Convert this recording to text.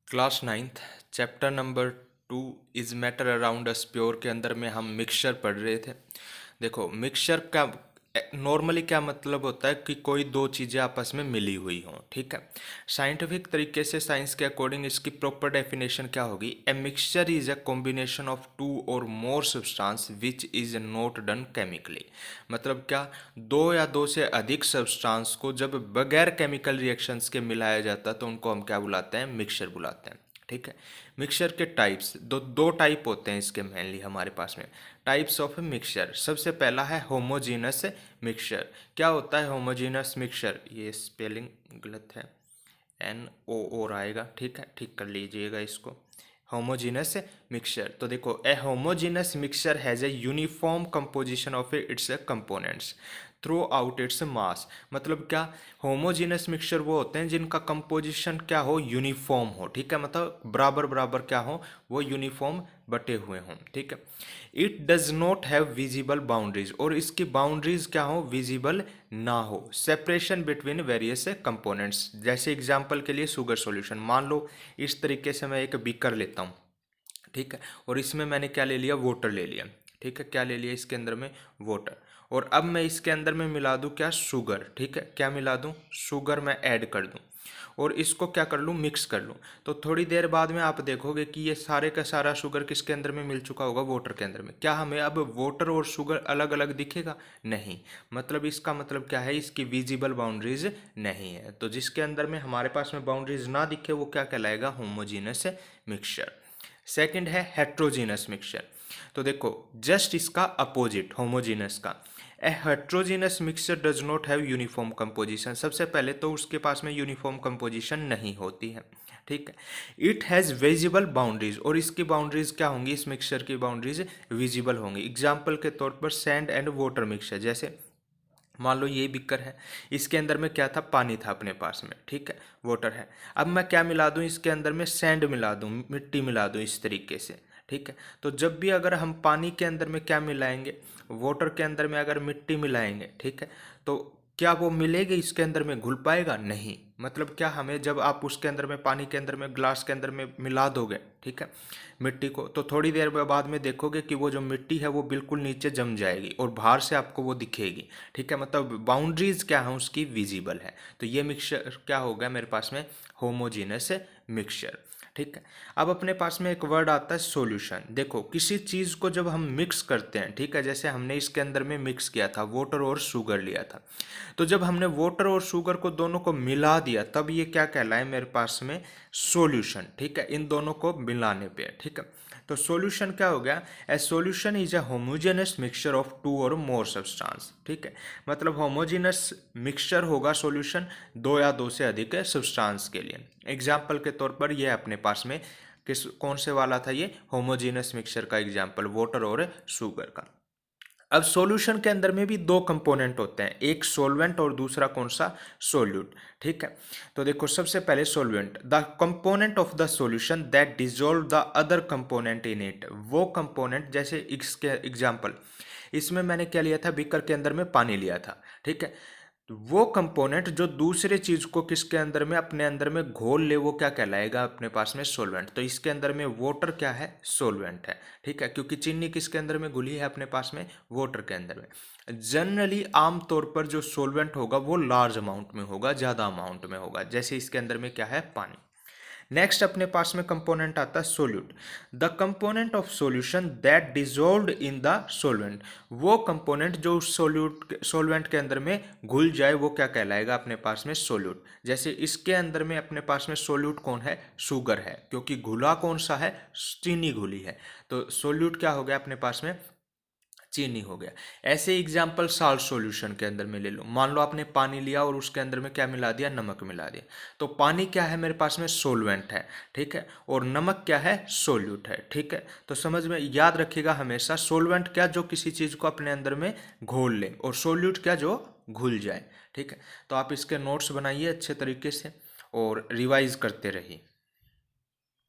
Class ninth chapter number 2 is matter around us pure के अंदर में हम मिक्सचर पढ़ रहे थे। देखो मिक्सचर का नॉर्मली क्या मतलब होता है कि कोई दो चीज़ें आपस में मिली हुई हों, ठीक है। साइंटिफिक तरीके से साइंस के अकॉर्डिंग इसकी प्रॉपर डेफिनेशन क्या होगी? A mixture is a combination of two और more substance which is not done chemically. मतलब क्या, दो या दो से अधिक सब्सटेंस को जब बगैर केमिकल रिएक्शंस के मिलाया जाता है तो उनको हम क्या बुलाते हैं? मिक्सचर बुलाते हैं, ठीक है। मिक्सचर के टाइप्स दो दो टाइप होते हैं इसके मेनली हमारे पास में। टाइप्स ऑफ मिक्सचर, सबसे पहला है होमोजीनस मिक्सचर। क्या होता है होमोजीनस मिक्सचर? ये स्पेलिंग गलत है, NO आएगा, ठीक है, ठीक कर लीजिएगा इसको। होमोजीनस मिक्सचर, तो देखो a homogeneous mixture has a uniform composition of its components throughout its mass. मतलब क्या, होमोजीनस मिक्सचर वो होते हैं जिनका कंपोजिशन क्या हो? यूनिफॉर्म हो, ठीक है। मतलब बराबर बराबर क्या हो? वो यूनिफॉर्म बटे हुए हों, ठीक है। It does not have visible boundaries, और इसकी बाउंड्रीज क्या हो? विजिबल ना हो। सेपरेशन बिटवीन वेरियस कंपोनेंट्स, जैसे एग्जांपल के लिए शुगर सॉल्यूशन। मान लो इस तरीके से मैं एक बीकर लेता हूँ, ठीक है, और इसमें मैंने क्या ले लिया? वाटर ले लिया, ठीक है। क्या ले लिया इसके अंदर में? वाटर। और अब मैं इसके अंदर में मिला दूं क्या? शुगर, ठीक है। क्या मिला दूं? शुगर मैं ऐड कर दूं और इसको क्या कर लूं? मिक्स कर लूं। तो थोड़ी देर बाद में आप देखोगे कि ये सारे का सारा शुगर किसके अंदर में मिल चुका होगा? वाटर के अंदर में। क्या हमें अब वाटर और शुगर अलग अलग दिखेगा? नहीं। मतलब इसका मतलब क्या है? इसकी विजिबल बाउंड्रीज नहीं है। तो जिसके अंदर में हमारे पास में बाउंड्रीज ना दिखे वो क्या कहलाएगा? Homogeneous mixture. सेकंड है हेट्रोजीनस मिक्सचर। तो देखो जस्ट इसका अपोजिट होमोजीनस का। A heterogeneous mixture does not have uniform composition. सबसे पहले तो उसके पास में यूनिफॉर्म कंपोजिशन नहीं होती है, ठीक है। इट हैज़ विजिबल बाउंड्रीज, और इसकी बाउंड्रीज क्या होंगी? इस मिक्सचर की बाउंड्रीज विजिबल होंगी। एग्जाम्पल के तौर पर सैंड एंड वाटर मिक्सचर। जैसे मान लो ये बीकर है, इसके अंदर में क्या था? पानी था अपने पास में, ठीक है, वाटर है। अब मैं क्या मिला दूं इसके अंदर में? सैंड मिला दूं, मिट्टी मिला दूं इस तरीके से, ठीक है। तो जब भी अगर हम पानी के अंदर में क्या मिलाएंगे? वाटर के अंदर में अगर मिट्टी मिलाएंगे, ठीक है, तो क्या वो मिलेगी इसके अंदर में? घुल पाएगा? नहीं। मतलब क्या, हमें जब आप उसके अंदर में पानी के अंदर में ग्लास के अंदर में मिला दोगे, ठीक है, मिट्टी को, तो थोड़ी देर बाद में देखोगे कि वो जो मिट्टी है वो बिल्कुल नीचे जम जाएगी और बाहर से आपको वो दिखेगी, ठीक है। मतलब बाउंड्रीज क्या है? उसकी विजिबल है। तो ये मिक्सचर क्या हो गया मेरे पास में? होमोजीनस मिक्सचर, ठीक है। अब अपने पास में एक वर्ड आता है सॉल्यूशन। देखो किसी चीज़ को जब हम मिक्स करते हैं, ठीक है, जैसे हमने इसके अंदर में मिक्स किया था, वाटर और शुगर लिया था, तो जब हमने वाटर और शुगर को दोनों को मिला दिया तब ये क्या कहलाए मेरे पास में? सॉल्यूशन, ठीक है, इन दोनों को मिलाने पे, ठीक है। तो सॉल्यूशन क्या हो गया? A solution is a homogeneous mixture of two और मोर सब्सटेंस, ठीक है। मतलब होमोजेनस मिक्सचर होगा सॉल्यूशन दो या दो से अधिक सब्सटेंस के लिए। एग्जाम्पल के तौर पर ये अपने पास में किस कौन से वाला था? ये होमोजेनस मिक्सचर का एग्जाम्पल, वाटर और शुगर का। अब सॉल्यूशन के अंदर में भी दो कंपोनेंट होते हैं, एक सॉल्वेंट और दूसरा कौन सा? सॉल्यूट, ठीक है। तो देखो सबसे पहले solvent, the component of the solution that dissolve the other component in it. वो कंपोनेंट, जैसे इसके एग्जांपल, इसमें मैंने क्या लिया था? बीकर के अंदर में पानी लिया था, ठीक है। तो वो कंपोनेंट जो दूसरे चीज को किसके अंदर में? अपने अंदर में घोल ले, वो क्या कहलाएगा अपने पास में? सॉल्वेंट। तो इसके अंदर में वाटर क्या है? सॉल्वेंट है, ठीक है, क्योंकि चीनी किसके अंदर में घुली है? अपने पास में वाटर के अंदर में। जनरली आमतौर पर जो सॉल्वेंट होगा वो लार्ज अमाउंट में होगा, ज्यादा अमाउंट में होगा, जैसे इसके अंदर में क्या है? पानी। नेक्स्ट अपने पास में कंपोनेंट आता है solute, the component of solution that dissolved in the solvent. वो कंपोनेंट जो सॉल्वेंट के अंदर में घुल जाए वो क्या कहलाएगा अपने पास में? सोल्यूट। जैसे इसके अंदर में अपने पास में सोल्यूट कौन है? शुगर है, क्योंकि घुला कौन सा है? चीनी घुली है। तो सोल्यूट क्या हो गया अपने पास में? चीनी हो गया। ऐसे एग्जाम्पल साल्ट सॉल्यूशन के अंदर में ले लो। मान लो आपने पानी लिया और उसके अंदर में क्या मिला दिया? नमक मिला दिया। तो पानी क्या है मेरे पास में? सोलवेंट है, ठीक है, और नमक क्या है? सोल्यूट है, ठीक है। तो समझ में याद रखिएगा हमेशा, सोलवेंट क्या? जो किसी चीज को अपने अंदर में घोल ले, और सोल्यूट क्या? जो घुल जाए, ठीक है। तो आप इसके नोट्स बनाइए अच्छे तरीके से और रिवाइज करते रहिए।